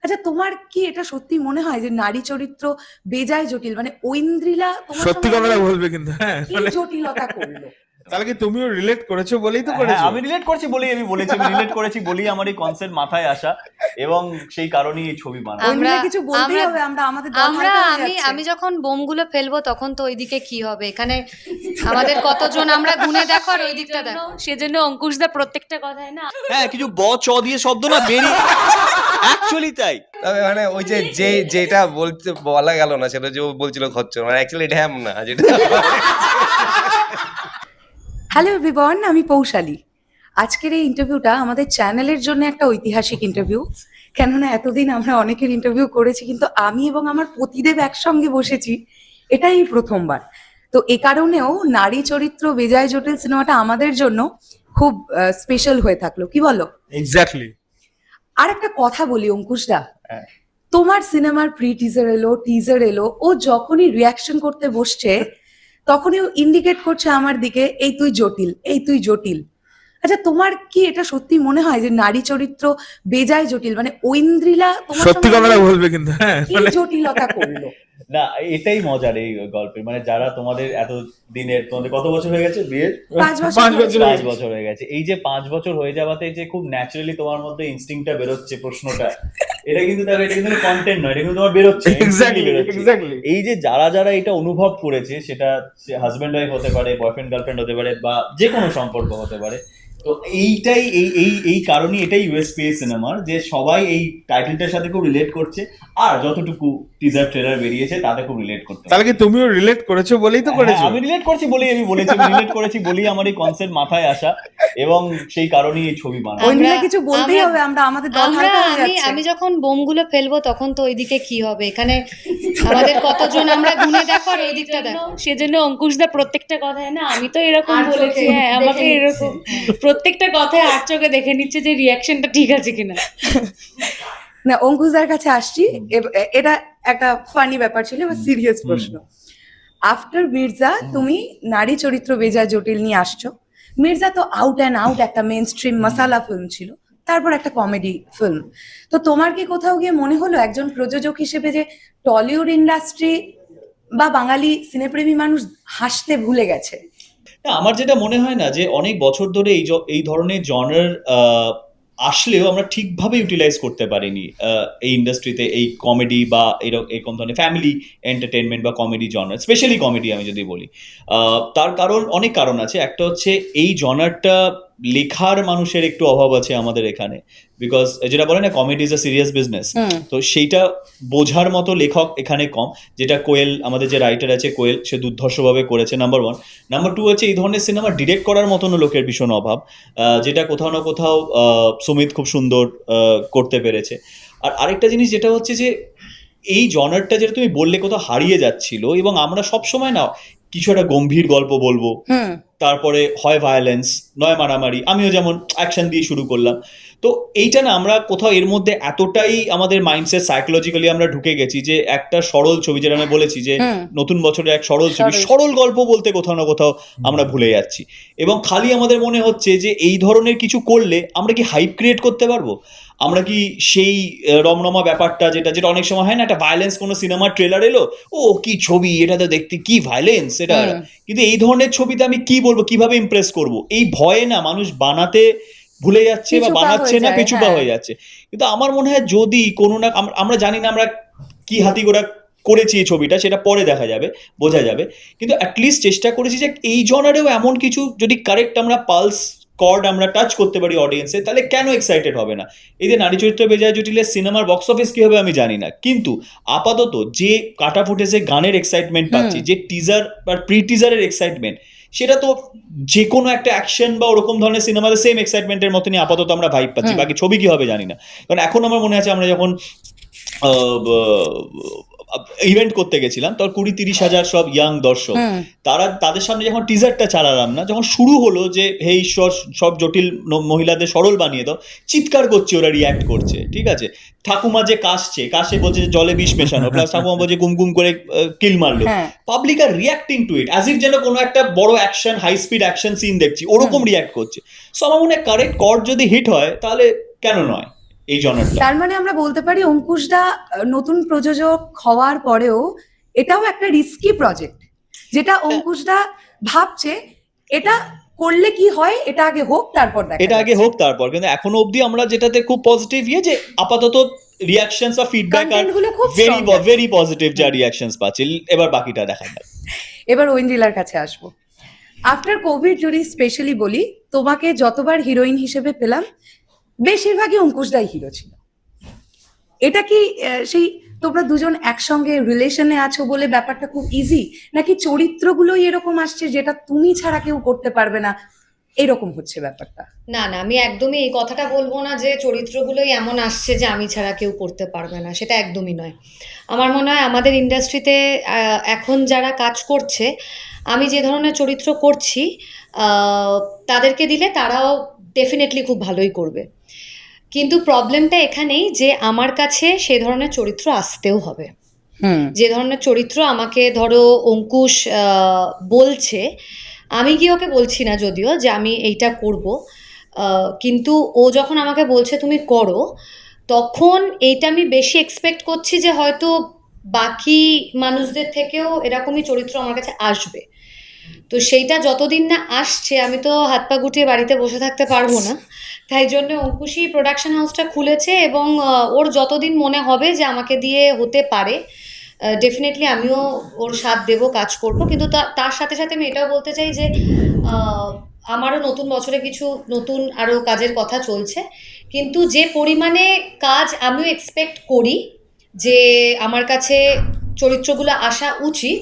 আচ্ছা, তোমার কি এটা সত্যি মনে হয় যে নারী চরিত্র বেজায় জটিল? মানে ঐন্দ্রিলা তোমার সত্যি সঙ্গে কথাটা এমন বলবে কিন্তু, হ্যাঁ, কি মানে জটিলতা করলো? তাহলে কি তুমিও রিলেট করেছো বলেই তো হ্যাঁ, করেছো? আমি রিলেট করছি বলেই আমি বলেছি, আমি রিলেট করেছি বলেই আমার এই কনসেপ্ট মাথায় আসা, এবং সেই কারণেই এই ছবি বানানো। ঐন্দ্রিলা আমরা কিছু বলতেই আমরা হবে, আমাদের দল আমরা হালকা হয়ে আমি যাচ্ছে। আমি যখন বোমগুলো ফেলবো তখন তো ওইদিকে কি হবে, এখানে আমাদের কতজন আমরা গুনে দেখো আর ওই দিকটা দেখো। সেজন্য অঙ্কুশদা প্রত্যেকটা কথায় না হ্যাঁ, কিছু চ দিয়ে শব্দ না বেরিয়ে অ্যাকচুয়ালি তাই। তবে মানে ওই যেটা বলতে বলা গেল না, সেটা যে ও বলছিল খচ্চর, মানে অ্যাকচুয়ালি ড্যাম না যেটা। হ্যালো এভরিওয়ান, আমি পৌশালী। আজকের এই ইন্টারভিউটা আমাদের চ্যানেলের জন্য একটা ঐতিহাসিক ইন্টারভিউ। কেননা এতদিন আমরা অনেকের ইন্টারভিউ করেছি, কিন্তু আমি এবং আমার পতিদেব একসঙ্গে বসেছি, এটাই প্রথমবার। তো এ কারণেও নারী চরিত্র বেজায় জটিল সিনেমাটা আমাদের জন্য খুব স্পেশাল হয়ে থাকলো, কি বলো? এক্স্যাক্টলি। আর একটা কথা বলি অঙ্কুশদা, হ্যাঁ। তোমার সিনেমার প্রি টিজার এলো, ও যখনই রিয়াকশন করতে বসছে তখনই ও ইন্ডিকেট করছে আমার দিকে, এই তুই জটিল, এই তুই জটিল। আচ্ছা, তোমার কি এটা সত্যি মনে হয় যে নারী চরিত্র বেজায় জটিল? মানে ঐন্দ্রিলা তোমার সত্যি সঙ্গে কথাটা এমন বলবে কিন্তু, হ্যাঁ, কি মানে জটিলতা করলো? না, এটাই মজার এই গল্পের, মানে যারা তোমাদের এত দিনের, তোমাদের কত বছর হয়ে গেছে বিয়ের? 5 বছর 5 বছর। 5 বছর হয়ে গেছে। এই যে 5 বছর হয়ে যাওয়াতে যে খুব ন্যাচারালি তোমার মধ্যে ইনস্টিংক্টটা বেরোচ্ছে, প্রশ্নটা, এটা কিন্তু এটা কিন্তু কন্টেন্ট নয়, এটা কিন্তু তোমার বেরোচ্ছে, এক্স্যাক্টলি বেরোচ্ছে। এক্স্যাক্টলি। এই যে যারা এটা অনুভব করেছে, সেটা হাজব্যান্ড ওয়াইফ হতে পারে, বয়ফ্রেন্ড গার্লফ্রেন্ড হতে পারে, বা যে কোনো সম্পর্ক হতে পারে। তো এইটাই এই কারণে এটাই ইউএসপি সিনেমার, যে সবাই এই টাইটেলটার সাথে খুব রিলেট করছে, আর যতটুকু টিজার ট্রেলার বেরিয়েছে তাতে খুব রিলেট করতে তাহলে কি তুমিও রিলেট করেছো বলেই তো করেছো? হ্যাঁ, আমি রিলেট করছি বলেই আমি বলেছি, আমি রিলেট করেছি বলেই আমার এই কনসেপ্ট মাথায় আসা, এবং সেই কারণেই এই ছবি বানানো। ঐন্দ্রিলা কিছু বলতেই হবে, আমাদের দল হালকা হয়ে আমি যাচ্ছে। আমি যখন বোমগুলো ফেলবো তখন তো ওইদিকে কি হবে, এখানে আমাদের কতজন আমরা গুনে দেখো আর ওই দিকটা দেখো। সেজন্য অঙ্কুশদা প্রত্যেকটা কথায় না, আমি তো এরকম আর বলেছি, চোখে হ্যাঁ, দেখে আমাকে নিচ্ছে। এরকম প্রত্যেকটা কথায় আর চোখে দেখে নিচ্ছে যে রিয়াকশনটা ঠিক আছে কিনা। না, অঙ্কুশদার কাছে আসছি। এটা একটা ফানি ব্যাপার ছিল, বা সিরিয়াস প্রশ্ন। আফটার মির্জা তুমি নারী চরিত্র বেজায় জটিল নিয়ে আসছো। মির্জা তো আউট অ্যান্ড আউট একটা মেইন স্ট্রিম মাসালা ফিল্ম ছিল, তারপর একটা কমেডি ফিল্ম। তো তোমার কি কোথাও গিয়ে মনে হলো একজন প্রযোজক হিসেবে যে টলিউড ইন্ডাস্ট্রি বা বাঙালি সিনেপ্রেমী মানুষ হাসতে ভুলে গেছে? না, আমার যেটা মনে হয় না, যে অনেক বছর ধরে এই ধরনের জনার আসলেও আমরা ঠিকভাবে ইউটিলাইজ করতে পারিনি এই ইন্ডাস্ট্রিতে, এই কমেডি বা এরকম ধরনের ফ্যামিলি এন্টারটেনমেন্ট বা কমেডি জনার, স্পেশালি কমেডি আমি যদি বলি। তার কারণ, অনেক কারণ আছে। একটা হচ্ছে এই জনারটা লেখার মানুষের একটু অভাব আছে আমাদের এখানে, বিকজ যেটা বলে না, comedy is a serious business. তো সেইটা বোঝার মতো লেখক এখানে কম, যেটা কোয়েল, আমাদের যে রাইটার আছে কোয়েল, সে দুর্ধর্ষভাবে করেছে, নাম্বার 1। নাম্বার 2 হচ্ছে এই ধরনের সিনেমা ডিরেক্ট করার মতনও লোকের ভীষণ অভাব, যেটা কোথাও না কোথাও সুমিত খুব সুন্দর করতে পেরেছে। আর আরেকটা জিনিস যেটা হচ্ছে যে এই জনারটা যেটা তুমি বললে কোথাও হারিয়ে যাচ্ছিল, এবং আমরা সবসময় না কিছু একটা গম্ভীর গল্প বলবো, তারপরে হয় ভায়োলেন্স, নয় মারামারি, আমিও যেমন অ্যাকশন দিয়ে শুরু করলাম। তো এইটা না, আমরা কোথাও এর মধ্যে এতটাই আমাদের মাইন্ডসেট সাইকোলজিক্যালি আমরা ঢুকে গেছি, যে একটা সরল ছবি, যেটা আমি বলেছি যে নতুন বছরে এক সরল ছবি, সরল গল্প বলতে কোথাও না কোথাও আমরা ভুলে যাচ্ছি, এবং খালি আমাদের মনে হচ্ছে যে এই ধরনের কিছু করলে আমরা কি হাইপ ক্রিয়েট করতে পারবো, আমরা কি সেই রমরমা ব্যাপারটা, যেটা অনেক সময় হয় না, একটা ভায়োলেন্স কোনো সিনেমার ট্রেলার এলো, ও কি ছবি, এটা তো দেখতে কি ভায়োলেন্স এটা, কিন্তু এই ধরনের ছবিতে আমি কি বলবো, কিভাবে ইমপ্রেস করব, এই ভয়ে না মানুষ বানাতে ভুলে যাচ্ছে বা বানাচ্ছে না, পিছুপা হয়ে যাচ্ছে। কিন্তু আমার মনে হয় যদি কোনো না, আমরা জানি না আমরা কি হাতিগোড়া করেছি এই ছবিটা, সেটা পরে দেখা যাবে, বোঝা যাবে, কিন্তু অ্যাটলিস্ট চেষ্টা করেছি যে এই জনারেও এমন কিছু যদি কারেক্ট আমরা পালস কর্ড আমরা টাচ করতে পারি অডিয়েন্সে, তাহলে কেন এক্সাইটেড হবে না? এই যে নারী চরিত্র বেজায় জটিলের সিনেমার বক্স অফিস কি হবে আমি জানি না, কিন্তু আপাতত যে কাটা ফুটেজে গানের এক্সাইটমেন্ট পাচ্ছি, যে টিজার বা প্রি টিজারের এক্সাইটমেন্ট, সেটা তো যে কোনো একটা অ্যাকশন বা ওরকম ধরনের সিনেমাতে সেম এক্সাইটমেন্টের মতনই আপাতত আমরা ভাইব পাচ্ছি। বাকি ছবি কি হবে জানি না, কারণ এখন আমার মনে আছে আমরা যখন ইভেন্ট করতে গেছিলাম, তোর 20-30 হাজার সব ইয়াং দর্শক, তাদের সামনে যখন টিজারটা চালালাম না, যখন শুরু হলো যে হে ঈশ্বর সব জটিল মহিলাদের সরল বানিয়ে দাও, চিৎকার করছে, ওরা রিয়াক্ট করছে, ঠিক আছে। ঠাকুমা যে কাশে বলছে জলে বিষ মেশানো, প্লাস ঠাকুমা বলছে গুমগুম করে কিল মারলো, public are reacting to it as if যেন কোনো একটা বড় action, high speed action scene দেখছি, ওরকম রিয়াক্ট করছে। সো আমার মনে হয় কারেক্ট কর্ড যদি হিট হয়, তাহলে কেন নয়, এই জনারটা। তার মানে আমরা বলতে পারি অঙ্কুশদা নতুন প্রযোজক হওয়ার পরেও এটাও একটা রিস্কি প্রজেক্ট, যেটা অঙ্কুশদা ভাবছে এটা করলে কি হয়, এটা আগে হোক তারপর দেখা এটা আগে যাচ্ছে। হোক তারপর, কিন্তু এখনো অবধি আমরা যেটাতে খুব পজিটিভ যে আপাতত রিয়াকশনস বা ফিডব্যাক আর Content গুলো খুব ভেরি strong আছে। ভেরি পজিটিভ যা রিয়াকশনস পাচ্ছি। এবার বাকিটা দেখা যাক। এবার ঐন্দ্রিলার কাছে আসবো। আফটার কোভিড যদি স্পেশালি বলি, তোমাকে যতবার হিরোইন হিসেবে পেলাম বেশিরভাগই অঙ্কুশদাই হিরো ছিল। এটা কি সেই তোমরা দুজন একসঙ্গে রিলেশনে আছো বলে ব্যাপারটা খুব ইজি, নাকি চরিত্রগুলোই এরকম আসছে যেটা তুমি ছাড়া কেউ করতে পারবে না, এরকম হচ্ছে ব্যাপারটা? না না, আমি একদমই এই কথাটা বলবো না যে চরিত্রগুলোই এমন আসছে যে আমি ছাড়া কেউ করতে পারবে না, সেটা একদমই নয়। আমার মনে হয় আমাদের ইন্ডাস্ট্রিতে এখন যারা কাজ করছে, আমি যে ধরনের চরিত্র করছি তাদেরকে দিলে তারাও ডেফিনেটলি খুব ভালোই করবে। কিন্তু প্রবলেমটা এখানেই যে আমার কাছে সে ধরনের চরিত্র আসতেও হবে। যে ধরনের চরিত্র আমাকে ধরো অঙ্কুশ বলছে, আমি কি ওকে বলছি না যদিও যে আমি এইটা করব, কিন্তু ও যখন আমাকে বলছে তুমি করো, তখন এইটা আমি বেশি এক্সপেক্ট করছি যে হয়তো বাকি মানুষদের থেকেও এরকমই চরিত্র আমার কাছে আসবে। তো সেইটা যতদিন না আসছে আমি তো হাত পা গুটিয়ে বাড়িতে বসে থাকতে পারবো না। তাই জন্য অঙ্কুশই প্রোডাকশন হাউসটা খুলেছে এবং ওর যতদিন মনে হবে যে আমাকে দিয়ে হতে পারে ডেফিনেটলি আমিও ওর সাথ দেবো, কাজ করব। কিন্তু তার সাথে সাথে আমি এটাও বলতে চাই যে আমারও নতুন বছরে কিছু নতুন আরও কাজের কথা চলছে, কিন্তু যে পরিমাণে কাজ আমিও এক্সপেক্ট করি যে আমার কাছে চরিত্রগুলো আসা উচিত,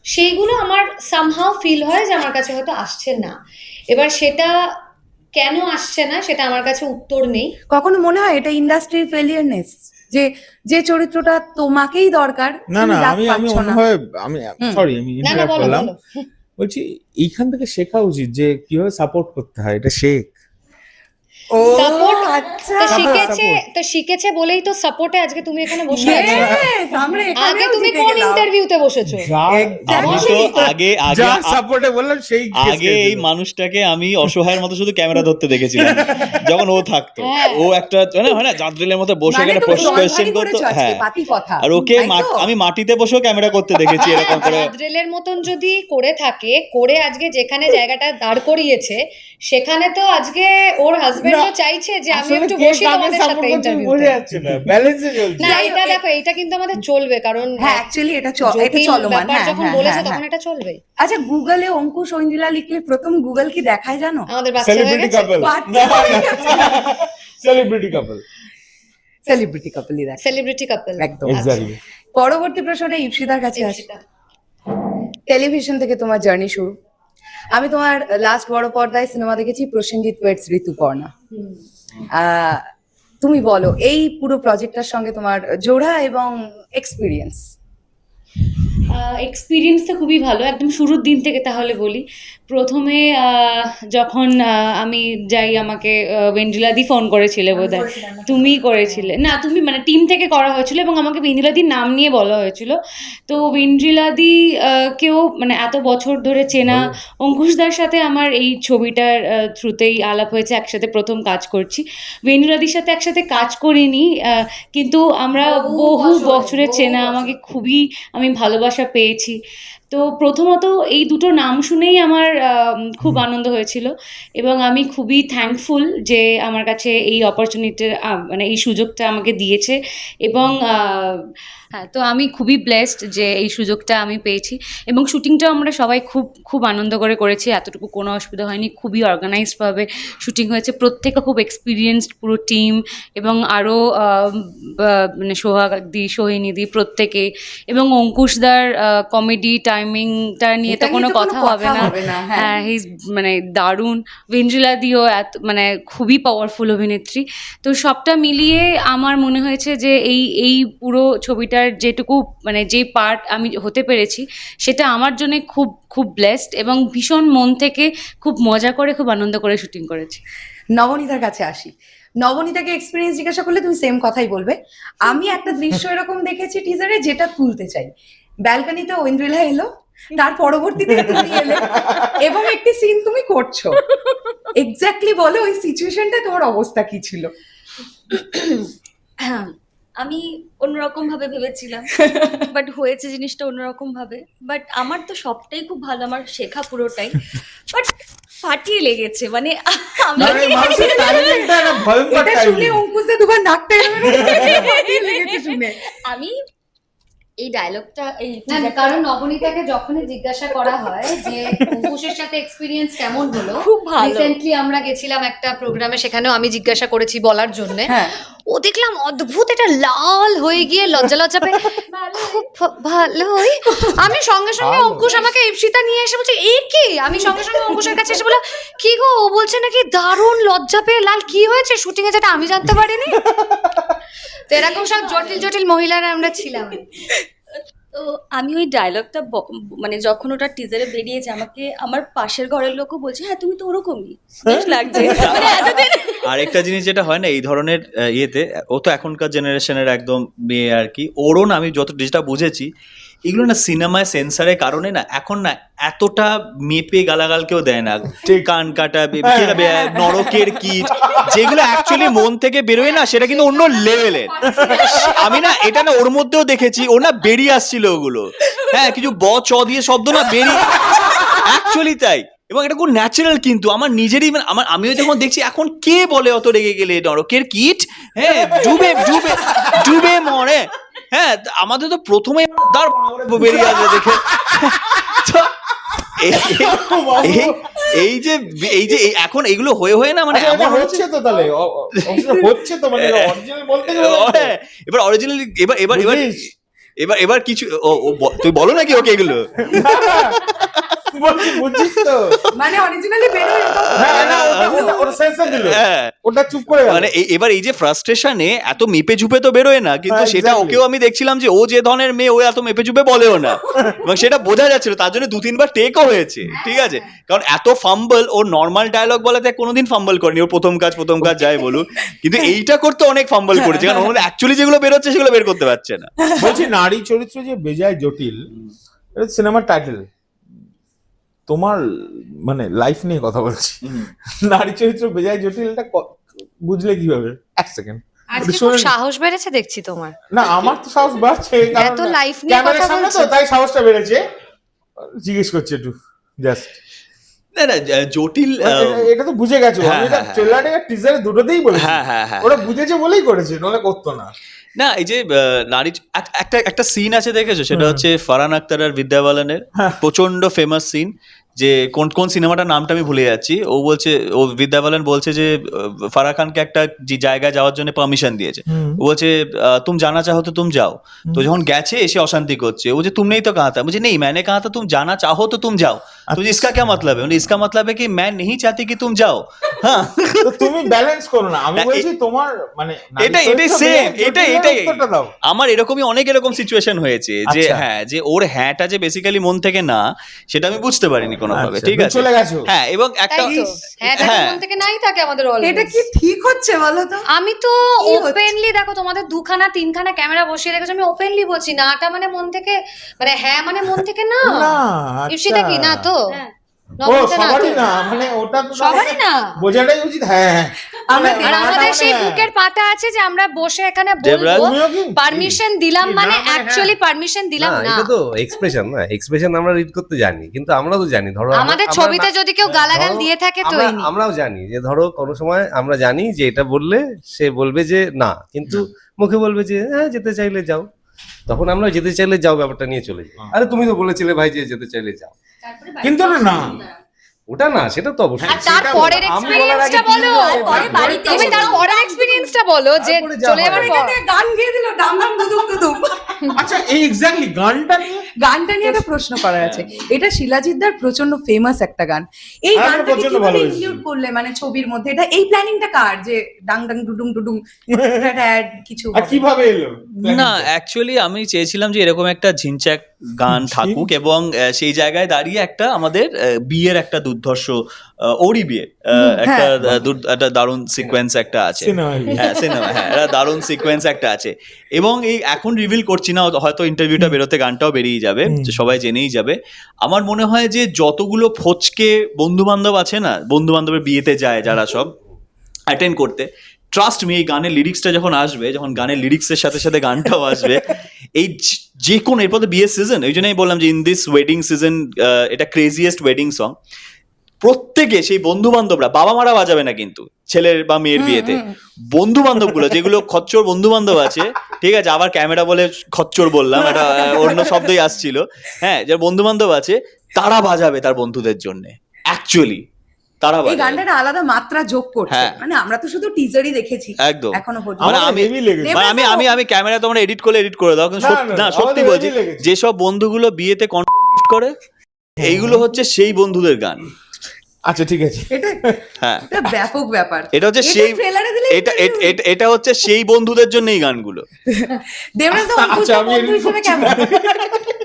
সেইগুলো আমার সামহাও ফিল হয় যে আমার কাছে হয়তো আসছে না। এবার সেটা কেন আসছে না সেটা আমার কাছে উত্তর নেই। কখনো মনে হয় এটা ইন্ডাস্ট্রির ফেলিয়ারনেস, যে যে চরিত্রটা তোমাকেই দরকার না তুমি না, ডাক আমি পাচ্ছ মনে না? হয় আমি সরি আমি না না, ইন্টারাপ্ট বলো করলাম। বলো। বলছি এইখান থেকে শেখা উচিত যে কিভাবে সাপোর্ট করতে হয়, এটা শেখ। ও সাপোর্ট আচ্ছা, তো শিখেছে বলেই তো সাপোর্টে আজকে তুমি এখানে বসে আছো। Yes, আমরা আগে এখানেও তুমি জিতে কোন গেলাম। ইন্টারভিউতে বসেছো? আমি তো আগে আগে যা সাপোর্টে বললাম সেই আগে এই মানুষটাকে আমি অসহায়ের মতো শুধু ক্যামেরা ধরতে দেখেছিলাম যখন ও থাকতো। হ্যাঁ। ও একটা হয় না জাদ্রিলের মতো বসে মানে এখানে তুমি কোয়েশ্চেন জলঘানি করতো। করেছো আজকে, হ্যাঁ, পাতি কথা। আর ওকে তাই তো? আমি মাটিতে বসেও ক্যামেরা করতে দেখেছি এরকম করে। আদ্রেলের মতন যদি করে থাকে, করে আজকে যেখানে জায়গাটা দাঁড় করিয়েছে, সেখানে তো আজকে ওর হাজবেন্ডও চাইছে যে আমি একটু বসি তোমাদের সাথে ইন্টারভিউতে। না এটা দেখো, এটা কিন্তু আমাদের চলবে, কারণ হ্যাঁ অ্যাকচুয়ালি এটা এটা জটিল চলমান। ব্যাপার হ্যাঁ যখন হ্যাঁ, বলেছে হ্যাঁ, তখন হ্যাঁ। এটা চলবে। আচ্ছা, গুগলে অঙ্কুশ ঐন্দ্রিলা লিখলে প্রথম গুগল কি দেখায় জানো? আমাদের বাচ্চা হয়ে সেলিব্রিটি গেছে, কাপল, সেলিব্রিটি কাপল, সেলিব্রিটি কাপলই দেখায় সেলিব্রিটি কাপল। একদম। এক্স্যাক্টলি। পরবর্তী প্রশ্নটা ইপসিতার কাছে আসি। টেলিভিশন থেকে তোমার জার্নি শুরু। আমি তোমার লাস্ট বড় পর্দায় সিনেমা দেখেছি প্রসেনজিৎ ওয়েটস ঋতুপর্ণা। তুমি বলো এই পুরো প্রজেক্টটার সঙ্গে তোমার জোড়া এবং এক্সপিরিয়েন্স। এক্সপিরিয়েন্স তো খুবই ভালো, একদম শুরুর দিন থেকে। তাহলে বলি, প্রথমে যখন আমি যাই, আমাকে ওয়েন্দ্রিলাদি ফোন করেছিলে বোধহয়, তুমি করেছিলে না, তুমি মানে টিম থেকে করা হয়েছিল এবং আমাকে ওয়েন্দ্রিলাদির নাম নিয়ে বলা হয়েছিল। তো ওয়েন্দ্রিলাদি কেউ মানে এত বছর ধরে চেনা, অঙ্কুশদার সাথে আমার এই ছবিটার থ্রুতেই আলাপ হয়েছে, একসাথে প্রথম কাজ করছি। ওয়েন্দ্রিলাদির সাথে একসাথে কাজ করিনি, কিন্তু আমরা বহু বছরের চেনা, আমাকে খুবই আমি ভালোবাসা পেয়েছি। তো প্রথমত এই দুটো নাম শুনেই আমার খুব আনন্দ হয়েছিল এবং আমি খুবই থ্যাঙ্কফুল যে আমার কাছে এই অপরচুনিটি মানে এই সুযোগটা আমাকে দিয়েছে। এবং হ্যাঁ, তো আমি খুবই ব্লেসড যে এই সুযোগটা আমি পেয়েছি। এবং শুটিংটাও আমরা সবাই খুব খুব আনন্দ করে করেছি, এতটুকু কোনো অসুবিধা হয়নি, খুবই অর্গানাইজডভাবে শুটিং হয়েছে, প্রত্যেকে খুব এক্সপিরিয়েন্সড পুরো টিম, এবং আরও মানে সোহাগদি, সোহিনীদি প্রত্যেকে, এবং অঙ্কুশদার কমেডি টাইমিংটা নিয়ে তো কোনো কথা হবে না। হ্যাঁ, হি মানে দারুণ। ওয়েন্দ্রিলাদিও মানে খুবই পাওয়ারফুল অভিনেত্রী। তো সবটা মিলিয়ে আমার মনে হয়েছে যে এই পুরো ছবিটার যেটুকু মানে যে পার্ট আমি হতে পেরেছি, সেটা আমার জন্য খুব খুব ব্লেসড এবং ভীষণ মন থেকে খুব মজা করে, খুব আনন্দ করে শুটিং করেছি। নবনীতার কাছে আসি। নবনীতাকে এক্সপিরিয়েন্স জিজ্ঞাসা করলে তুমি সেম কথাই বলবে। আমি একটা দৃশ্য এরকম দেখেছি টিজারে, যেটা তুলতে চাই। ব্যালকনিতে ঐন্দ্রিলা এলো, তার পরবর্তীতে তুমি এলে এবং একটি সিন তুমি করছো। এক্স্যাক্টলি বলো ওই সিচুয়েশনটা তোমার অবস্থা কি ছিল? আমি অন্যরকম ভাবে ভেবেছিলাম, বাট হয়েছে জিনিসটা অন্যরকম ভাবে। বাট আমার তো সবটাই খুব ভালো, আমার শেখা পুরোটাই, বাট ফাটিয়ে লেগেছে মানে আমি মানে মানুষের টাইমিংটা একটা ভয়ঙ্কর এটা শুনে টাইমিং। অঙ্কুশে দুবার নাকটা লেগেছে শুনে। আমি এই ডায়লগটা এই না না, কারণ নবনীতাকে যখনই জিজ্ঞাসা করা হয় যে অঙ্কুশের সাথে এক্সপিরিয়েন্স কেমন হলো, খুব ভালো। রিসেন্টলি আমরা গেছিলাম একটা প্রোগ্রামে, সেখানেও আমি জিজ্ঞাসা করেছি বলার জন্য। হ্যাঁ ও দেখলাম অদ্ভুত এটা লাল হয়ে গিয়ে লজ্জা লজ্জা পেয়ে খুব ভালোই। আমি সঙ্গে সঙ্গে অঙ্কুশ আমাকে ইপসিতা নিয়ে এসে বলছে এ কি, আমি সঙ্গে সঙ্গে অঙ্কুশের কাছে এসে বললাম কি গো, ও বলছে নাকি দারুণ লজ্জা পেয়ে লাল, কি হয়েছে শুটিং এ যেটা আমি জানতে পারিনি। তো এরকম সব জটিল জটিল মহিলারা আমরা ছিলাম। তো আমি ওই ডায়লগটা মানে যখন ওটা টিজারে বেরিয়েছে, আমাকে আমার পাশের ঘরের লোকও বলছে হ্যাঁ তুমি তো ওরকমই, বেশ লাগছে। মানে এতদিন আরেকটা জিনিস যেটা হয় না এই ধরনের ইয়েতে, ও তো এখনকার জেনারেশনের একদম মেয়ে আর কি, ওরও না আমি যেটা বুঝেছি, এগুলো না সিনেমায় সেন্সারের কারণে না এখন না এতটা মেপে গালাগাল কেউ দেয় না। কান কাটা, নরকের কীট, যেগুলো অ্যাকচুয়ালি মন থেকে বেরোয় না, সেটা কিন্তু অন্য লেভেলের। আমি না এটা না ওর মধ্যেও দেখেছি, ও না বেরিয়ে আসছিল ওগুলো, হ্যাঁ কিছু চ দিয়ে শব্দ না বেরিয়ে, অ্যাকচুয়ালি তাই। এবং এটা খুব ন্যাচারাল, কিন্তু আমার নিজেরই মানে আমিও যখন দেখছি এখন কে বলে অত রেগে গেলে নরকের কীট, হ্যাঁ ডুবে ডুবে ডুবে মরে, হ্যাঁ আমাদের তো প্রথমে দাঁড় বেরিয়ে আসবে দেখে। তো এই যে এখন এগুলো হয়ে হয়ে না মানে আচ্ছা, এটা এমন হচ্ছে তো তাহলে হচ্ছে তো মানে অরিজিনাল বলতে গেলে হ্যাঁ, এবার অরিজিনালি এবার এবার এবার বুঝিস? এবার এবার কিছু তুই বলো নাকি ওকে এগুলো। বলছি বুঝছিস তো? মানে অরিজিনালি বেরোয় হ্যাঁ না, ওটা সেন্সর দিল, হ্যাঁ ওটা চুপ করে গেল। মানে এবার এই যে ফ্রাস্ট্রেশনে এত মেপে ঝুপে তো বেরোয় না, কিন্তু হ্যাঁ, সেটা exactly. ওকেও আমি দেখছিলাম যে ও যে ধরনের মেয়ে, ও এত মেপে ঝুপে বলেও না, এবং সেটা বোঝা যাচ্ছিল, তার জন্য 2-3 বার টেকও হয়েছে, ঠিক আছে, কারণ এত ফাম্বল, ও নর্মাল ডায়লগ বলাতে কোনোদিন ফাম্বল করেনি, ওর প্রথম কাজ যাই বলুক, কিন্তু এইটা করতে অনেক ফাম্বল করেছে, কারণ ওর অ্যাকচুয়ালি যেগুলো বেরোচ্ছে সেগুলো বের করতে পারছে না। বলছি নারী চরিত্র যে বেজায় জটিল, এটা সিনেমার টাইটেল। তোমার মানে লাইফ নিয়ে কথা বলছি, নারী চরিত্র বেজায় জটিল, এটা বুঝলে কিভাবে? এক সেকেন্ড। আজকে খুব সাহস বেড়েছে দেখছি তোমার। না আমার তো সাহস বাড়ছে, এত লাইফ নিয়ে ক্যামেরার কথা সামনে তো, বলছো। তাই সাহসটা বেড়েছে। জিজ্ঞেস করছি একটু জাস্ট। না না জটিল, এটা তো বুঝে গেছো, হ্যাঁ, আমি এটা হ্যাঁ, ট্রেলারে আর টিজারে দুটোতেই বলেছি। হ্যাঁ হ্যাঁ হ্যাঁ, ওরা বুঝেছে বলেই করেছে, নলে করতো না। না এই যে নারী একটা সিন আছে দেখেছো, সেটা হচ্ছে ফারহান আক্তার আর বিদ্যা বালানের প্রচন্ড ফেমাস সিন, যে কোন সিনেমাটার নামটা আমি ভুলে যাচ্ছি, ও বলছে, ও বিদ্যা বালান বলছে যে ফারাহ খানকে একটা যে জায়গায় যাওয়ার জন্য পারমিশন দিয়েছে, ও বলছে তুম জানা চাহো তো তুম যাও, তো যখন গেছে এসে অশান্তি করছে, ও যে তুম নেই তো কাহা থা, মুঝে নেই मैंने कहा था तुम जाना चाहो तो तुम जाओ, तो इसका क्या मतलब है, इसका मतलब है कि मैं नहीं चाहती कि तुम जाओ। হ্যাঁ তো তুমি ব্যালেন্স করো না, আমি বলছি তোমার মানে এটাই সেম, এটাই আমার এরকমই অনেক এরকম সিচুয়েশন হয়েছে যে আচ্ছা। হ্যাঁ, যে ওর হ্যাঁটা যে বেসিক্যালি মন থেকে না, সেটা আমি বুঝতে পারিনি কোনোভাবে, আচ্ছা, ঠিক আছে, চলে গেছো। হ্যাঁ, এবং একটা তাই তো, হ্যাঁ এটা হ্যাঁ। মন থেকে নাই থাকে আমাদের always। এটা কি ঠিক হচ্ছে বলো তো? আমি তো কি হচ্ছে? ওপেনলি দেখো, তোমাদের 2-3খানা ক্যামেরা বসিয়ে রেখেছো, আমি ওপেনলি বলছি নাটা মানে মন থেকে, মানে হ্যাঁ মানে মন থেকে না। না ইপসিতা কি না তো? হ্যাঁ। ও নবনীতা না সবারই তো? না, মানে ওটা তো সবারই না। বোঝাটাই উচিত। হ্যাঁ আমরা মানে আর নাটা আমাদের মানে সেই হ্যাঁ। বুকের পাতা আছে যে আমরা বসে এখানে দেবরাজ, বলবো, তুমিও কি? পারমিশন দিলাম কি মানে না মানে অ্যাকচুয়ালি পারমিশন দিলাম না না। এটা তো এক্সপ্রেশন, না এক্সপ্রেশন আমরা রিড করতে জানি, কিন্তু আমরা তো জানি ধরো আমাদের আমরা ছবিতে না- যদি কেউ গালাগাল ধরো দিয়ে থাকে তো আমরাও জানি যে ধরো কোনো সময় আমরা জানি যে এটা বললে সে বলবে যে না, কিন্তু মুখে বলবে যে হ্যাঁ যেতে চাইলে যাও, তখন আমরা যেতে চাইলে যাও ব্যাপারটা নিয়ে চলে যাই। আরে তুমি তো বলেছিলে ভাই যে যেতে চাইলে যাও, কিন্তু ওটা না, ওটা না, সেটা তো অবশ্যই। আর তারপরের আমি বলার আগে এক্সপেরিয়েন্সটা বলো, পরে বাড়িতে তুমি তারপরের এক্সপেরিয়েন্সটা বলো যে তারপরে যা চলে হয়। যাওয়ার এটা পর। নিয়ে গান গেয়ে দিল, ডাম ডাম দুদুম দুদুম। আচ্ছা এই এক্স্যাক্টলি গানটা নিয়ে গানটা নিয়ে একটা প্রশ্ন করা আছে। এটা শিলাজিৎদার প্রচন্ড ফেমাস একটা গান। এই হ্যাঁ, গানটাকে প্রচণ্ড কিভাবে ভালো হয়েছে। ইনক্লুড করলে মানে ছবির মধ্যে? এটা এই প্ল্যানিংটা কার, যে ডাং ডাং ডুডুং ডুডুং এটা add কিছু আর হবে? কিভাবে এলো? না অ্যাকচুয়ালি আমি চেয়েছিলাম যে এরকম একটা ঝিনচাক গান থাকুক, এবং সেই জায়গায় দাঁড়িয়ে একটা আমাদের বিয়ের একটা দুর্ধর্ষ, ওরই বিয়ে, একটা একটা দারুণ সিকোয়েন্স একটা আছে, সিনেমায় বিয়ে। হ্যাঁ সিনেমা, হ্যাঁ একটা দারুণ সিকোয়েন্স একটা আছে, এবং এই এখন রিভিল করছি না, হয়তো ইন্টারভিউটা বেরোতে গানটাও বেরিয়ে যাবে, যে সবাই জেনেই যাবে। আমার মনে হয় যে যতগুলো ফচকে বন্ধু বান্ধব আছে না, বন্ধু বান্ধবের বিয়েতে যায় যারা সব অ্যাটেন্ড করতে, ট্রাস্ট মি, এই গানের লিরিক্সটা যখন আসবে, যখন গানের লিরিক্সের সাথে সাথে গানটাও আসবে, এই যে কোনো, এরপর তো বিয়ের সিজন, ওই জন্যই বললাম যে ইন দিস ওয়েডিং সিজন এটা ক্রেজিয়েস্ট ওয়েডিং সং। প্রত্যেকে সেই বন্ধু বান্ধবরা, বাবা মারা বাজাবে না কিন্তু ছেলের বা মেয়ের বিয়েতে, বন্ধু বান্ধব গুলো যেগুলো খচ্চর বন্ধু বান্ধব আছে, ঠিক আছে, আবার ক্যামেরা বলে খচ্চর বললাম, এটা অন্য শব্দই আসছিল, হ্যাঁ, যার বন্ধু বান্ধব আছে তারা বাজাবে তার বন্ধুদের জন্য, অ্যাকচুয়ালি তারা এই বাজাবে। গানটা একটা আলাদা মাত্রা যোগ করছে, হ্যাঁ। মানে আমরা তো শুধু টিজারই দেখেছি একদম। এখনো মানে পর্যন্ত। আমি হেভি লেগেছে। মানে আমি আমি আমি ক্যামেরা তোমরা এডিট করলে এডিট করে দাও, কিন্তু না, না, না সত্যি আমাদের বলছি, হেভি লেগেছে। যেসব বন্ধুগুলো বিয়েতে কন্ট্রিবিউট করে এইগুলো হচ্ছে সেই বন্ধুদের গান। আচ্ছা ঠিক আছে। এটা হ্যাঁ, এটা ব্যাপক ব্যাপার। এটা হচ্ছে সেই, ট্রেলারে দিলে এটা হচ্ছে সেই বন্ধুদের জন্য এই গানগুলো। দেবরাজ দা অঙ্কুশ আচ্ছা, দা আমি বন্ধু edit হিসেবে করছি কেমন?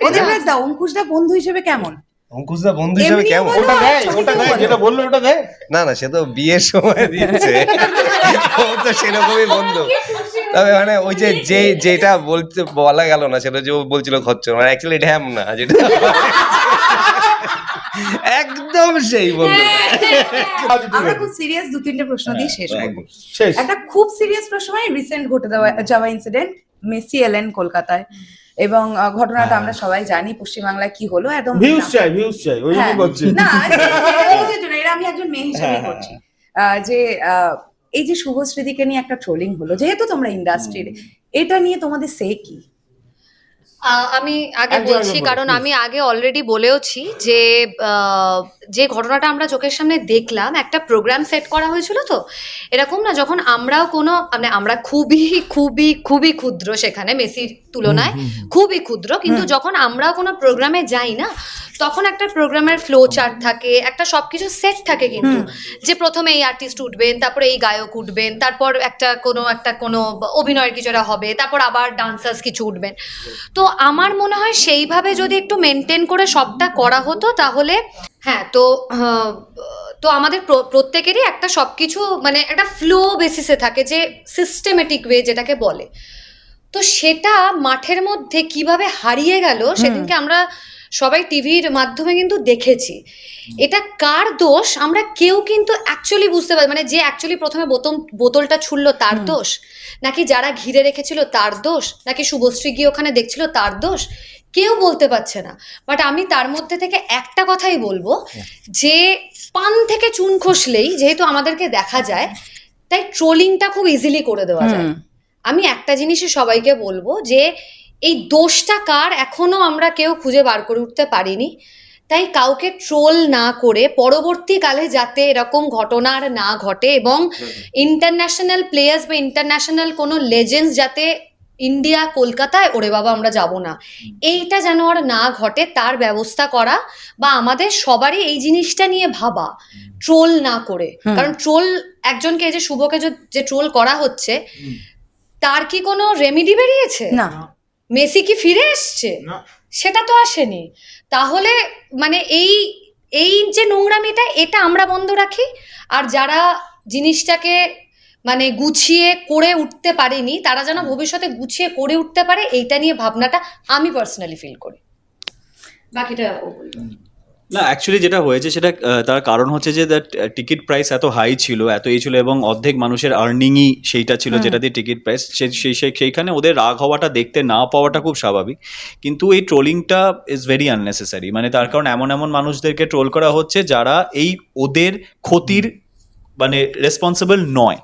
ও দেবরাজ দা অঙ্কুশ দা বন্ধু হিসেবে কেমন? অঙ্কুশদা বন্ধু হিসাবে এমনিও কেমন? বলো, ওটা দেয়, ছবিতেও ওটা দেয়, বলো। যেটা বললো ওটা দেয়। না না, সে তো বিয়ের সময় দিচ্ছে, ও তো সেরকমই বন্ধু। তবে মানে ওই যে যেটা বলতে বলা গেল না, সেটা যে ও বলছিল খচ্চর, মানে অ্যাকচুয়ালি ড্যাম না, যেটা একদম সেই বন্ধু। আচ্ছা, ঠিক আমরা আছে। খুব সিরিয়াস 2-3টে প্রশ্ন দিয়ে শেষ করবো। শেষ। একটা খুব সিরিয়াস প্রশ্ন, মানে রিসেন্ট ঘটে যাওয়া ইনসিডেন্ট, মেসি এলেন কলকাতায়, এবং ঘটনাটা আমরা সবাই জানি পশ্চিমবাংলায় কি হলো একদম। ভিউজ চাই, ভিউজ চাই, ওই জন্য হ্যাঁ, করছি। না views-এর জন্য, এটা আমি একজন মেয়ে হিসেবে করছি, যে এই যে শুভশ্রীদিকে নিয়ে একটা ট্রোলিং হলো, যেহেতু তোমরা ইন্ডাস্ট্রির, এটা নিয়ে তোমাদের সে কি? আমি আগে একজন বলছি, একজন বলো, কারণ please। আমি আগে অলরেডি বলেওছি যে যে ঘটনাটা আমরা চোখের সামনে দেখলাম, একটা প্রোগ্রাম সেট করা হয়েছিল, তো এরকম না, যখন আমরাও কোনো, মানে আমরা খুবই খুবই খুবই ক্ষুদ্র সেখানে মেসির তুলনায়, খুবই ক্ষুদ্র, কিন্তু যখন আমরাও কোনো প্রোগ্রামে যাই না, তখন একটা প্রোগ্রামের ফ্লো চার্ট থাকে, একটা সবকিছু সেট থাকে, কিন্তু যে প্রথমে এই আর্টিস্ট উঠবেন, তারপরে এই গায়ক উঠবেন, তারপর একটা কোনো অভিনয়ের কিছু একটা হবে, তারপর আবার ডান্সার্স কিছু উঠবেন। তো আমার মনে হয় সেইভাবে যদি একটু মেনটেন করে সবটা করা হতো, তাহলে হ্যাঁ, তো আমাদের প্রত্যেকেরই একটা সবকিছু মানে একটা ফ্লো বেসিসে থাকে, যে সিস্টেমেটিক ওয়ে যেটাকে বলে। তো সেটা মাঠের মধ্যে কিভাবে হারিয়ে গেল সেদিনকে আমরা সবাই টিভির মাধ্যমে কিন্তু দেখেছি। এটা কার দোষ আমরা কেউ কিন্তু অ্যাকচুয়ালি বুঝতে পারি, মানে যে অ্যাকচুয়ালি প্রথমে বোতলটা ছুড়লো তার দোষ, নাকি যারা ঘিরে রেখেছিল তার দোষ, নাকি শুভশ্রী গিয়ে ওখানে দেখছিল তার দোষ, কেউ বলতে পারছে না। বাট আমি তার মধ্যে থেকে একটা কথাই বলবো, যে পান থেকে চুন খসলেই যেহেতু আমাদেরকে দেখা যায়, তাই ট্রোলিংটা খুব ইজিলি করে দেওয়া যায়। আমি একটা জিনিসই সবাইকে বলবো, যে এই দোষটা কার এখনো আমরা কেউ খুঁজে বার করে উঠতে পারিনি। তাই কাউকে ট্রোল না করে পরবর্তীকালে যাতে এরকম ঘটনা আর না ঘটে, এবং ইন্টারন্যাশনাল প্লেয়ার্স বা ইন্টারন্যাশনাল কোনো লেজেন্ডস যাতে ইন্ডিয়া কলকাতায় ওরে বাবা আমরা যাব না, এইটা যেন আর না ঘটে, তার ব্যবস্থা করা, বা আমাদের সবারই এই জিনিসটা নিয়ে ভাবা, ট্রোল না করে। কারণ ট্রোল একজনকে, এই যে শুভকে যে ট্রোল করা হচ্ছে, তার কি কোনো রেমেডি বেরিয়েছে? না। মেসি কি ফিরে এসছে? না। সেটা তো আসেনি। তাহলে মানে এই যে নোংরামিটা, এটা আমরা বন্ধ রাখি, আর যারা জিনিসটাকে মানে গুছিয়ে করে উঠতে পারেনি, তারা যেন ভবিষ্যতে গুছিয়ে করে উঠতে পারে, এইটা নিয়ে ভাবনাটা আমি পার্সোনালি ফিল করি। বাকিটা ও বলবে। না, অ্যাকচুয়ালি যেটা হয়েছে সেটা তার কারণ হচ্ছে যে টিকিট প্রাইস এত হাই ছিল, এত এই ছিল, এবং অর্ধেক মানুষের আর্নিংই সেইটা ছিল যেটা দিয়ে টিকিট প্রাইস, সেইখানে ওদের রাগ হওয়াটা দেখতে না পাওয়াটা খুব স্বাভাবিক। কিন্তু এই ট্রোলিংটা ইজ ভেরি আননেসেসারি, মানে তার কারণ এমন মানুষদেরকে ট্রোল করা হচ্ছে যারা এই ওদের ক্ষতির মানে রেসপন্সিবল নয়।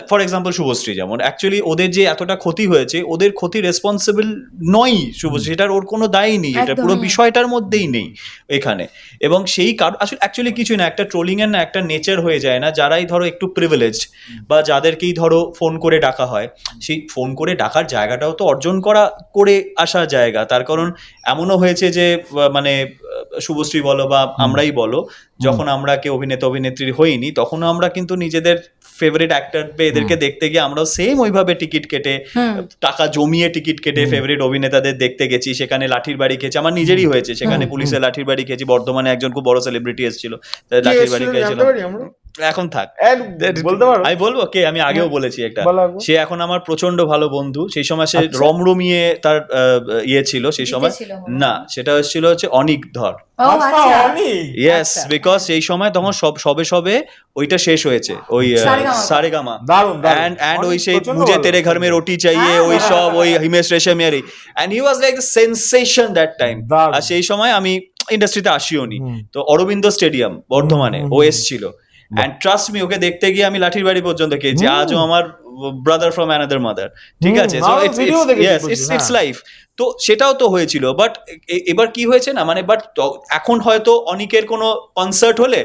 ফর এক্সাম্পল শুভশ্রী, যেমন অ্যাকচুয়ালি ওদের যে এতটা ক্ষতি হয়েছে, ওদের ক্ষতি রেসপন্সিবল নয় শুভশ্রী, সেটার ওর কোনো দায়ই নেই, এটা পুরো বিষয়টার মধ্যেই নেই এখানে। এবং সেই কারণ আসলে অ্যাকচুয়ালি কিছুই না, একটা ট্রোলিং এর না একটা নেচার হয়ে যায় না, যারাই ধরো একটু প্রিভিলেজড বা যাদেরকেই ধরো ফোন করে ডাকা হয়, সেই ফোন করে ডাকার জায়গাটাও তো অর্জন করে আসা জায়গা। তার কারণ এমনও হয়েছে যে মানে শুভশ্রী বলো বা আমরাই বলো, যখন আমরা কেউ অভিনেতা অভিনেত্রী হইনি, তখন আমরা কিন্তু নিজেদের ফেভারিট অ্যাক্টর বা এদেরকে দেখতে গিয়ে আমরাও সেম ওইভাবে টিকিট কেটে, টাকা জমিয়ে টিকিট কেটে ফেভারিট অভিনেতাদের দেখতে গেছি, সেখানে লাঠির বাড়ি খেয়েছি, আমার নিজেরই হয়েছে, সেখানে পুলিশের লাঠির বাড়ি খেয়েছি। বর্ধমানে একজন খুব বড় সেলিব্রিটি এসেছিল, লাঠির বাড়ি খেয়েছিল। এখন থাক। বলতে পারো? আমি বলবো কে, আমি আগেও বলেছি একটা, বলো একবার। সে এখন আমার প্রচন্ড ভালো বন্ধু। সেই সময় সে আচ্ছা। রমরমিয়ে তার ইয়ে ছিল সেই সময়, ছিল মনে হয়। না সেটা হচ্ছে অনিক ধর। ও আচ্ছা অনেক। ইয়েস, আচ্ছা। বিকজ সেই সময় তখন সবে ওইটা শেষ হয়েছে, ওই সারেগামা। সারেগামা। দারুণ and ওই অনেক সেই প্রচণ্ড মুঝে ভালো। তেরে ঘর মে রুটি চাইয়ে, হ্যাঁ, ওই হ্যাঁ, সব ওই হ্যাঁ। Himesh রেশমিয়ারি, and he was like the sensation that time. দারুণ। আর সেই সময় আমি ইন্ডাস্ট্রিতে আসিওনি, হুম। তো অরবিন্দ স্টেডিয়াম বর্ধমানে হুম, ও হুম, এসছিল, and trust me ওকে দেখতে গিয়ে আমি লাঠির বাড়ি পর্যন্ত খেয়েছি। হুম। আজও আমার ব্রাদার ফ্রম অ্যানাদার মাদার, ঠিক হুম, আছে? না, আমি video দেখেছি প্রচুর, ইটস হ্যাঁ। লাইফ। তো সেটাও তো হয়েছিল, বাট এবার কি হয়েছে না, মানে বাট এখন হয়তো অনিকের কোনো কনসার্ট হলে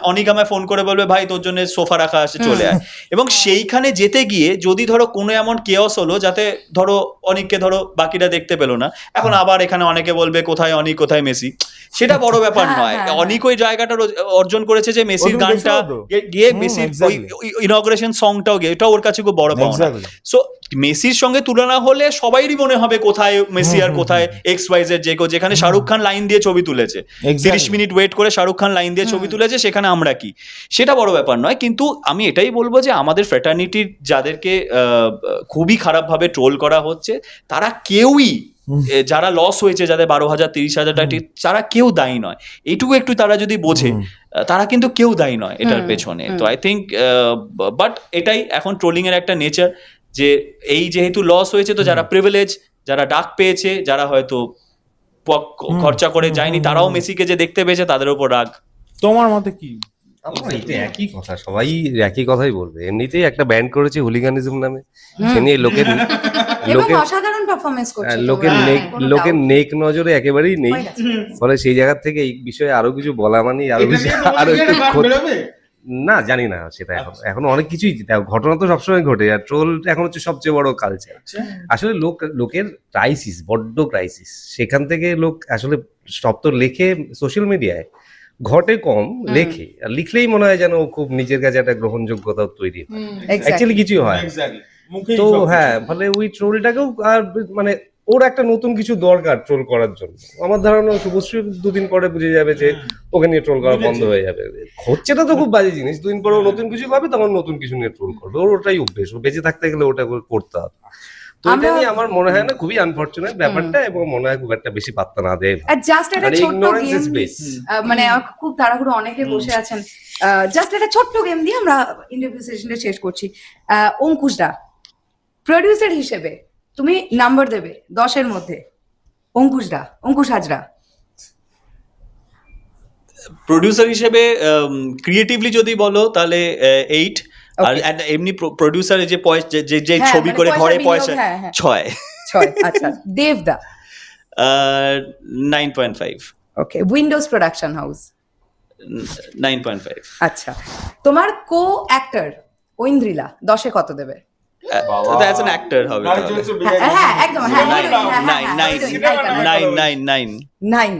অনিক আমায় ফোন করে বলবে ভাই তোর জন্য সোফা রাখা আছে চলে আয়, এবং সেইখানে যেতে গিয়ে যদি ধরো কোনো এমন কেওস হলো যাতে ধরো অনিককে ধরো বাকিরা দেখতে পেলো না, এখন আবার এখানে অনেকে বলবে কোথায় অনিক কোথায় মেসি, সেটা বড় ব্যাপার হ্যাঁ, নয়। হ্যাঁ, অনিক ওই জায়গাটা অর্জন করেছে যে মেসির তুমি গানটা দেখেছো তো? গিয়ে হুম, মেসির exactly. ওই ইনগ্রেশন সংটাও গিয়ে, এটা ওর কাছে খুব বড় পাওনা। Exactly. সো মেসির সঙ্গে তুলনা হলে সবাইরই মনে হবে কোথায় মেসি আর কোথায় এক্স ওয়াই জেড, যেখানে শাহরুখ খান লাইন দিয়ে ছবি তুলেছে, Exactly. 30 মিনিট ওয়েট করে শাহরুখ খান লাইন দিয়ে ছবি তুলেছে, সেখানে আমরা কি, সেটা বড় ব্যাপার নয়। কিন্তু আমি এটাই বলবো যে আমাদের ফ্র্যাটার্নিটির যাদেরকে খুবই খারাপভাবে ট্রোল করা হচ্ছে, তারা কেউই যারা লস হয়েছে, যাদের 12,000 30,000 টাকা, তারা কেউ দায়ী নয়। এইটুকু একটু তারা যদি বোঝে, তারা কিন্তু কেউ দায়ী নয় এটার পেছনে। তো আই থিঙ্ক বাট এটাই এখন ট্রোলিং এর একটা নেচার, যে এই যেহেতু লস হয়েছে, তো যারা প্রিভিলেজ, যারা ডাক পেয়েছে, যারা হয়তো খরচা করে যায়নি, তারাও মেসিকে যে দেখতে পেয়েছে, তাদের উপর রাগ। তোমার মতে কি? আমার এটা একই কথা, সবাই একই কথাই বলবে। এমনিতেই একটা ব্যান্ড করেছে হুলিগানিজম নামে, সে নিয়ে লোকের এবং লোকের অসাধারণ পারফরমেন্স করছে লোকের তোমরা, নেক কোনো লোকের doubt নেক নজরে একেবারেই নেই। হয়ে গেছে। ফলে সেই জায়গা থেকে এই বিষয়ে আরো কিছু বলা মানে আরো এটা বেশি নিয়ে তোমার আরো কি একটু একটা গান বেরোবে? না জানি না সেটা এখন অনেক কিছুই, দেখো, ঘটনা তো সবসময় ঘটে, আর ট্রোল এখন হচ্ছে সবচেয়ে বড় কালচার। আসলে লোকের ক্রাইসিস, বড্ড ক্রাইসিস, সেখান থেকে লোক আসলে সব তো লেখে সোশ্যাল মিডিয়ায়, ঘটে কম, লেখে, আর লিখলেই মনে হয় যেন খুব নিজের কাছে একটা গ্রহণযোগ্যতা তৈরি হয়, অ্যাকচুয়ালি কিছুই হয় না। Exactly. মুখেই তো সবকিছু। হ্যাঁ, ফলে ওই ট্রোলটাকেও আর মানে ওর একটা নতুন কিছু দরকার ট্রোল করার জন্য। আমার ধারণা শুভশ্রী দুদিন পরে বুঝে যাবে যে ওকে নিয়ে ট্রোল করা বন্ধ হয়ে যাবে। হচ্ছেটা তো খুব বাজে জিনিস, দুদিন পরে ও নতুন কিছু পাবে, তখন নতুন কিছু নিয়ে ট্রোল করবে। ওর ওটাই অভ্যেস, ও বেঁচে থাকতে গেলে ওটা করতে হবে। তো এটা নিয়ে আমার মনে হয় না, খুবই আনফরচুনেট ব্যাপারটা, এবং মনে হয় খুব একটা বেশি পাত্তা না দেয়। আর জাস্ট একটা মানে ছোট্ট ignorance গেম, is bliss. মানে খুব তাড়াহুড়ো অনেকে বসে আছেন, জাস্ট একটা ছোট্ট গেম দিয়ে আমরা ইন্টারভিউ সেশনটা শেষ করছি। অঙ্কুশদা, প্রোডিউসার হিসেবে তুমি নাম্বার দেবে 10-এর মধ্যে। অঙ্কুশ হাজরা। প্রোডিউসার হিসেবে ক্রিয়েটিভলি যদি বলো তাহলে 8, আর Okay. এমনি প্রোডিউসারের যে যে হ্যাঁ, ছবি মানে করে পয়সা ঘরে বিনিয়োগ, পয়সা, হ্যাঁ, হ্যাঁ। 6। 6, আচ্ছা। দেবদা। 9.5। ওকে। Windows production house. 9.5। আচ্ছা। তোমার কো অ্যাক্টর ঐন্দ্রিলা 10-এ কত দেবে? That's an actor হবে নারী তাহলে। চরিত্র বেজায় হ্যাঁ, একদম, হ্যাঁ, সিনেমার heroine, নাম। হ্যাঁ, হ্যাঁ, Nine, heroine, নায়িকা, 9. 9,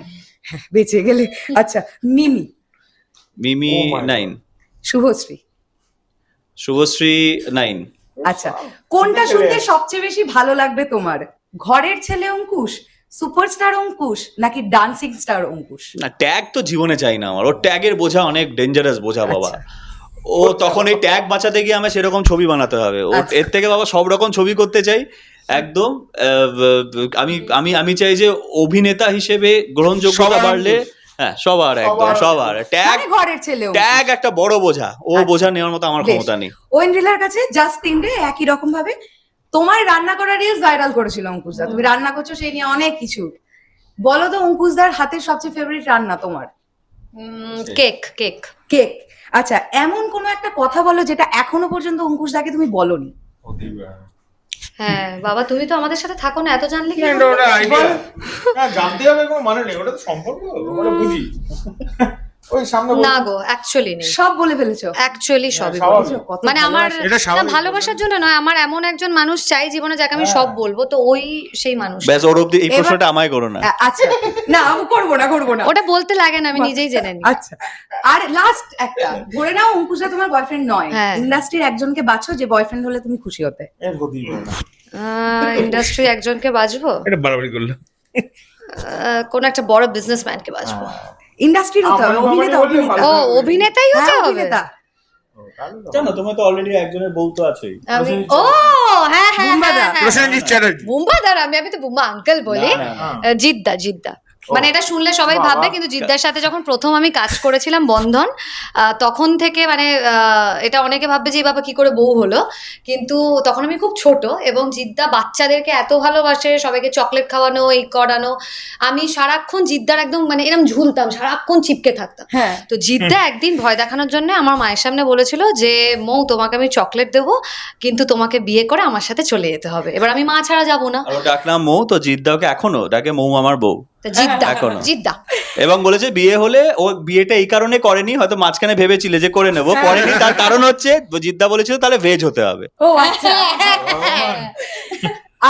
হ্যাঁ, বেঁচে গেলে। আচ্ছা। মিমি। মিমি Oh my 9, শুভশ্রী। শুভশ্রী 9। আচ্ছা, কোনটা শুনতে সবচেয়ে বেশি ভালো লাগবে তোমার? ঘরের ছেলে অঙ্কুশ, সুপারস্টার অঙ্কুশ, নাকি ডান্সিং স্টার অঙ্কুশ? না, ট্যাগ তো জীবনে চাই না আমার। ওর ট্যাগের বোঝা অনেক ডেঞ্জারাস বোঝা বাবা। ও তখন এই ট্যাগ বাঁচাতে গিয়ে আমার সেরকম ছবি বানাতে হবে। ও আচ্ছা। এর থেকে বাবা সব রকম ছবি করতে চাই একদম। আমি চাই যে অভিনেতা হিসেবে গ্রহণযোগ্যতা সবার বাড়লে, হ্যাঁ সবার, একদম সবার। ট্যাগ মানে ঘরের ছেলে অঙ্কুশ। ট্যাগ একটা বড় বোঝা, ও আচ্ছা। বোঝা নেওয়ার মতো আমার বেশ। ক্ষমতা নেই। ঐন্দ্রিলার কাছে জাস্ট 3টে একই রকম ভাবে। তোমার রান্না করা রিলস ভাইরাল করেছিল অঙ্কুশদা, তুমি রান্না করছো সেই নিয়ে অনেক কিছু। বলো তো অঙ্কুশদার হাতের সবচেয়ে ফেভারিট রান্না তোমার? কেক। কেক। আচ্ছা, এমন কোনো একটা কথা বলো যেটা এখনো পর্যন্ত অঙ্কুশদাকে তুমি বলোনি। হ্যাঁ বাবা, তুমি তো আমাদের সাথে থাকো না, এত জানলে কি এটা করে? ওটা idea। না, জানতে হবে কোনো মানে নেই, ওটা তো সম্পর্ক, ওটা বুঝি। ওই সামনে না গো, অ্যাকচুয়ালি নেই। সব বলে ফেলেছো। অ্যাকচুয়ালি সবই স্বাভাবিক। বলেছো। কত মানে আমার ভালোবাসা। এটা না, স্বাভাবিক। ভালোবাসার জন্য নয়, আমার এমন একজন মানুষ চাই জীবনে যাকে আমি সব বলবো, তো ওই সেই মানুষ। ব্যাস, ওর অব্দি এই এবার- প্রশ্নটা আমায় করো না। আচ্ছা, না আমি করবো না। ওটা বলতে লাগে না, আমি নিজেই জেনে নিই। আচ্ছা, আর লাস্ট একটা, ধরে নাও অঙ্কুশদা তোমার বয়ফ্রেন্ড নয়, হ্যাঁ। ইন্ডাস্ট্রির একজনকে বাছো যে বয়ফ্রেন্ড হলে তুমি খুশি হতে। এর হতেই পারে না। ইন্ডাস্ট্রি একজনকে বাজবো, এটা বাড়াবাড়ি করলো। কোন একটা বড় বিজনেসম্যানকে বাজবো। ইন্ডাস্ট্রির হতে হবে, আমার অভিনেতা, বাবারই বললে অভিনেতা। ভালো। ও, অভিনেতাই হতে হ্যাঁ, হবে? অভিনেতা। জানো তোমার তো অলরেডি একজনের বউ তো আছেই। আমি ও হ্যাঁ হ্যাঁ বুম্বা দা, হ্যাঁ, হ্যাঁ। প্রসেনজিৎ চ্যাটার্জি। বুম্বা দার আমি তো বুম্বা আঙ্কেল বলি। না, না, জিদ্দা জিদ্দা মানে এটা শুনলে সবাই বাবা। ভাববে, কিন্তু জিদ্দার সাথে যখন প্রথম আমি কাজ করেছিলাম বন্ধন, তখন থেকে মানে এটা অনেকে ভাববে যে এই বাবা কি করে বউ হলো, কিন্তু তখন আমি খুব ছোট এবং জিদ্দা বাচ্চাদেরকে এত ভালোবাসে, সবাইকে চকলেট খাওয়ানো, এই করানো, আমি সারাক্ষণ জিদ্দার একদম মানে এরকম ঝুলতাম, সারাক্ষণ চিপকে থাকতাম। হ্যাঁ তো জিদ্দা একদিন ভয় দেখানোর জন্য আমার মায়ের সামনে বলেছিল যে মৌ তোমাকে আমি চকলেট দেবো, কিন্তু তোমাকে বিয়ে করে আমার সাথে চলে যেতে হবে। এবার আমি মা ছাড়া যাবো না, আর ওর ডাকনাম মৌ, তো জিদ্দাকে এখনো ডাকে মৌ আমার বউ। তো জিদ্দা এখনো। জিদ্দা এবং বলেছে বিয়ে হলে ও বিয়েটা এই কারণে করেনি, হয়তো মাঝখানে ভেবেছিলে যে করে নেবো, করেনি, তার কারণ হচ্ছে জিদ্দা বলেছিল তাহলে ভেজ হতে হবে। ও আচ্ছা।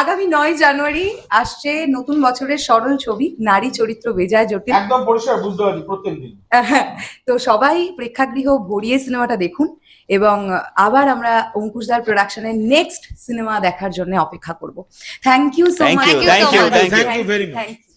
আগামী 9 জানুয়ারি আসছে নতুন বছরের সরল ছবি নারী চরিত্র বেজায় জটিল। একদম পরিষ্কার বুঝতে পারছি প্রত্যেকদিন। তো সবাই প্রেক্ষাগৃহ ভরিয়ে সিনেমাটা দেখুন এবং আবার আমরা অঙ্কুশদার প্রোডাকশনের নেক্সট সিনেমা দেখার জন্য অপেক্ষা করব। Thank you so Thank much. you, thank you, thank you. Thank you very much. Thank you.